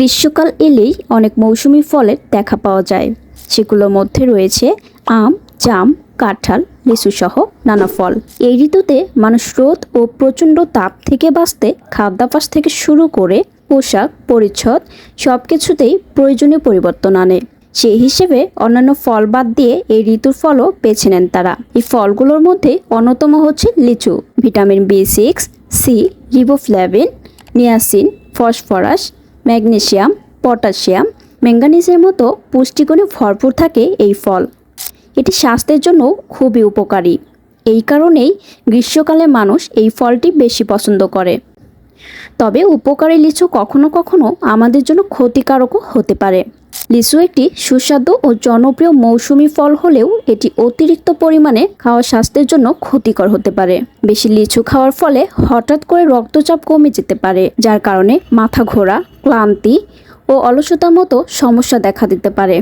গ্রীষ্মকাল এলেই অনেক মৌসুমি ফলের দেখা পাওয়া যায়। সেগুলোর মধ্যে রয়েছে আম, জাম, কাঁঠাল, লিচু সহ নানা ফল। এই ঋতুতে মানুষ রোদ ও প্রচণ্ড তাপ থেকে বাঁচতে খাদ্যাভ্যাস থেকে শুরু করে পোশাক পরিচ্ছদ সব কিছুতেই প্রয়োজনীয় পরিবর্তন আনে। সেই হিসেবে অন্যান্য ফল বাদ দিয়ে এই ঋতুর ফলও বেছে নেন তারা। এই ফলগুলোর মধ্যে অন্যতম হচ্ছে লিচু। Vitamin B6, C, riboflavin, niacin, phosphorus, magnesium, potassium, ম্যাঙ্গানিজের মতো পুষ্টিগুণে ভরপুর থাকে এই ফল। এটি স্বাস্থ্যের জন্য খুবই উপকারী। এই কারণেই গ্রীষ্মকালে মানুষ এই ফলটি বেশি পছন্দ করে। তবে উপকারী লিচু কখনো কখনো আমাদের জন্য ক্ষতিকারকও হতে পারে। লিচু একটি সুস্বাদু ও জনপ্রিয় মৌসুমি ফল হলেও এটি অতিরিক্ত পরিমাণে খাওয়া স্বাস্থ্যের জন্য ক্ষতিকর হতে পারে। বেশি লিচু খাওয়ার ফলে হঠাৎ করে রক্তচাপ কমে যেতে পারে, যার কারণে মাথা ঘোরা, ক্লান্তি ও অলসতার মতো সমস্যা দেখা দিতে পারে।